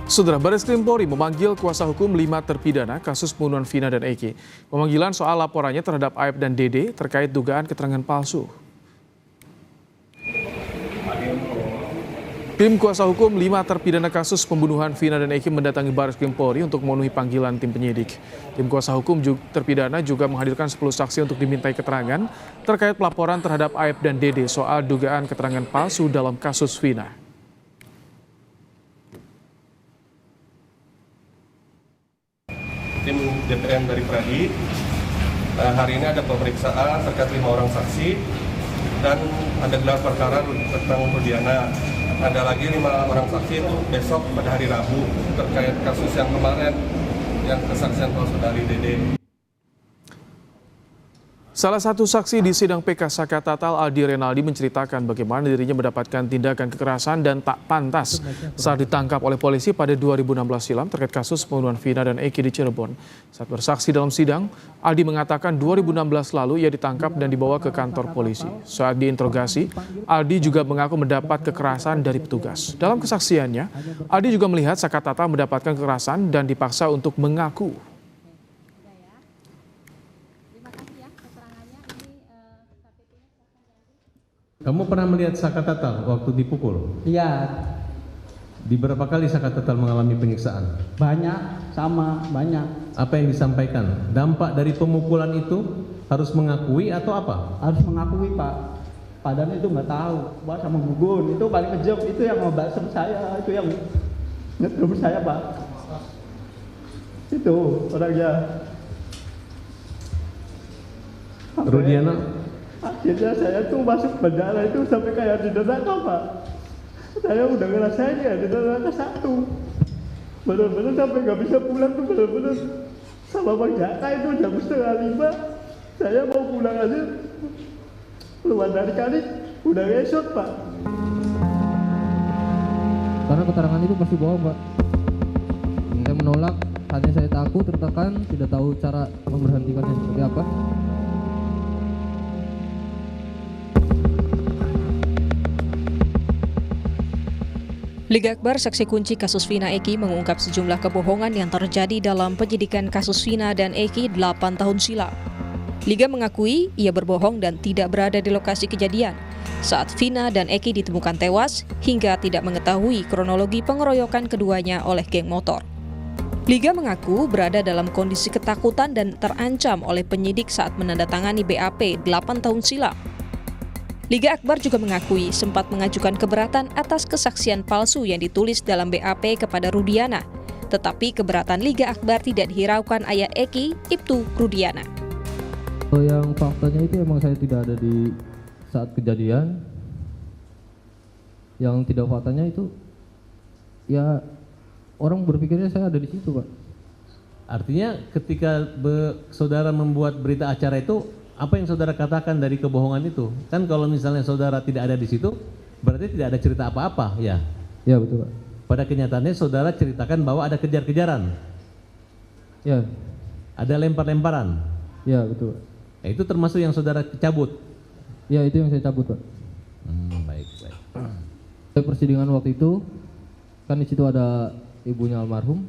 Saudara, Baris Krim Polri memanggil kuasa hukum 5 terpidana kasus pembunuhan Vina dan Eki. Pemanggilan soal laporannya terhadap Aep dan Dede terkait dugaan keterangan palsu. Tim kuasa hukum 5 terpidana kasus pembunuhan Vina dan Eki mendatangi Baris Krim Polri untuk memenuhi panggilan tim penyidik. Tim kuasa hukum terpidana juga menghadirkan 10 saksi untuk dimintai keterangan terkait pelaporan terhadap Aep dan Dede soal dugaan keterangan palsu dalam kasus Vina. Tim DPM dari Pradi, hari ini ada pemeriksaan terkait 5 orang saksi dan ada gelar perkara tentang Rudiana. Ada lagi 5 orang saksi itu besok pada hari Rabu terkait kasus yang kemarin yang kesaksian palsu dari Dede. Salah satu saksi di sidang PK Saka Tatal, Aldi Renaldi, menceritakan bagaimana dirinya mendapatkan tindakan kekerasan dan tak pantas saat ditangkap oleh polisi pada 2016 silam terkait kasus pembunuhan Vina dan Eki di Cirebon. Saat bersaksi dalam sidang, Aldi mengatakan 2016 lalu ia ditangkap dan dibawa ke kantor polisi. Saat diinterogasi, Aldi juga mengaku mendapat kekerasan dari petugas. Dalam kesaksiannya, Aldi juga melihat Saka Tatal mendapatkan kekerasan dan dipaksa untuk mengaku. Kamu pernah melihat Saka Tatal waktu dipukul? Iya, Di berapa kali Saka Tatal mengalami penyiksaan? banyak, sama banyak. Apa yang disampaikan? Dampak dari pemukulan itu harus mengakui atau apa? Harus mengakui Pak. Padahal itu nggak tahu. Pak sama gugun itu paling kejam, itu yang ngebasem saya, itu yang ngedrum saya Pak. Itu orangnya. Rudiana, Akhirnya saya tuh masuk penjara itu sampai kayak di neraka Pak. Saya udah ngerasain ya di neraka 1. Bener-bener sampai nggak bisa pulang tuh, bener-bener sama Bang Jaka itu jam 4:30. Saya mau pulang aja, keluar dari kali udah ngesot Pak. Karena keterangan itu pasti bohong Pak. Saya menolak, hanya saya takut, tertekan, tidak tahu cara memberhentikannya seperti apa. Liga Akbar, saksi kunci kasus Vina Eki, mengungkap sejumlah kebohongan yang terjadi dalam penyidikan kasus Vina dan Eki 8 tahun silam. Liga mengakui ia berbohong dan tidak berada di lokasi kejadian saat Vina dan Eki ditemukan tewas hingga tidak mengetahui kronologi pengeroyokan keduanya oleh geng motor. Liga mengaku berada dalam kondisi ketakutan dan terancam oleh penyidik saat menandatangani BAP 8 tahun silam. Liga Akbar juga mengakui sempat mengajukan keberatan atas kesaksian palsu yang ditulis dalam BAP kepada Rudiana. Tetapi keberatan Liga Akbar tidak dihiraukan ayah Eki, Ibtu Rudiana. Yang faktanya itu emang saya tidak ada di saat kejadian. Yang tidak faktanya itu, ya orang berpikirnya saya ada di situ Pak. artinya ketika saudara membuat berita acara itu, apa yang saudara katakan dari kebohongan itu? Kan kalau misalnya saudara tidak ada di situ, berarti tidak ada cerita apa-apa, ya? Ya betul Pak. Pada kenyataannya saudara ceritakan bahwa ada kejar-kejaran, Ya, ada lempar-lemparan. ya betul Pak. Itu termasuk yang saudara cabut? Ya itu yang saya cabut Pak. Baik. Di persidangan waktu itu, kan di situ ada ibunya almarhum,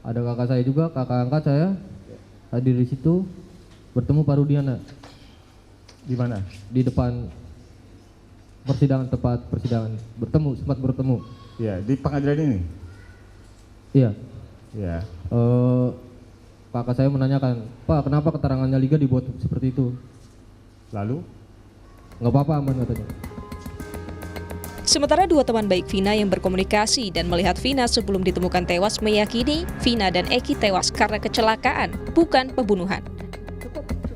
ada kakak saya juga, kakak angkat saya hadir di situ, bertemu Pak Rudiana. Di mana? Di depan persidangan, tempat persidangan, sempat bertemu. Ya, di pengadilan ini. Iya. Ya. Kakak saya menanyakan, Pak kenapa keterangannya Liga dibuat seperti itu? Lalu? Nggak apa-apa aman katanya. Sementara dua teman baik Vina yang berkomunikasi dan melihat Vina sebelum ditemukan tewas meyakini Vina dan Eki tewas karena kecelakaan, bukan pembunuhan.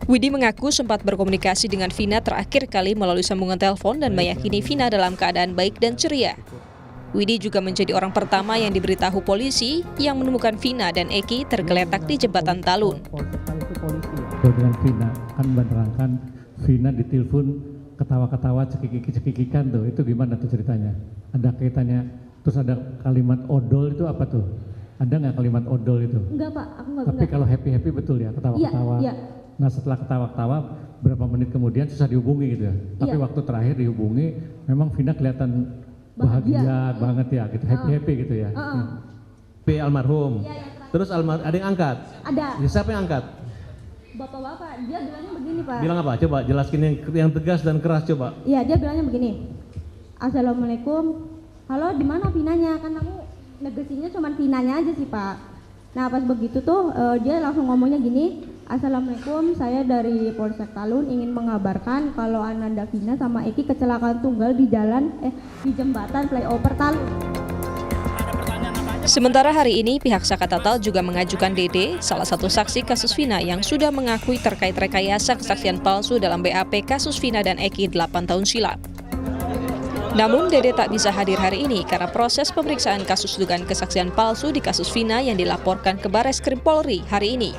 Widi mengaku sempat berkomunikasi dengan Vina terakhir kali melalui sambungan telepon dan meyakini Vina dalam keadaan baik dan ceria. Widi juga menjadi orang pertama yang diberitahu polisi yang menemukan Vina dan Eki tergeletak di jembatan Talun. Dengan Vina kan menerangkan Vina ditelepon ketawa-ketawa cekiki-cekikikan tuh, itu gimana tuh ceritanya? Ada kaitannya, terus ada kalimat odol itu apa tuh? Ada nggak kalimat odol itu? Enggak Pak, aku nggak. Tapi kalau happy-happy betul ya, ketawa-ketawa. Iya. Nah setelah ketawa-ketawa berapa menit kemudian susah dihubungi gitu ya. Tapi Iya. waktu terakhir dihubungi memang Vina kelihatan bahagia banget ya, gitu, happy gitu ya. P almarhum. Iya, yang terakhir. Terus ada yang angkat? Ada. Ya, siapa yang angkat? Bapak-bapak, dia bilangnya begini Pak. Bilang apa? Coba jelaskin yang tegas dan keras coba. Iya, dia bilangnya begini. Assalamualaikum. Halo, di mana Vinanya? Kan aku negesinya cuma Vinanya aja sih Pak. Nah pas begitu tuh dia langsung ngomongnya gini. Assalamualaikum, saya dari Polsek Talun ingin mengabarkan kalau Ananda Vina sama Eki kecelakaan tunggal di jembatan flyover Talun. Sementara hari ini pihak Saka Tatal juga mengajukan Dede, salah satu saksi kasus Vina yang sudah mengakui terkait rekayasa kesaksian palsu dalam BAP kasus Vina dan Eki 8 tahun silam. Namun Dede tak bisa hadir hari ini karena proses pemeriksaan kasus dugaan kesaksian palsu di kasus Vina yang dilaporkan ke Barreskrim Polri hari ini.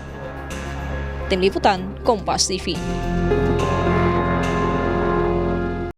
Tim Liputan, Kompas TV.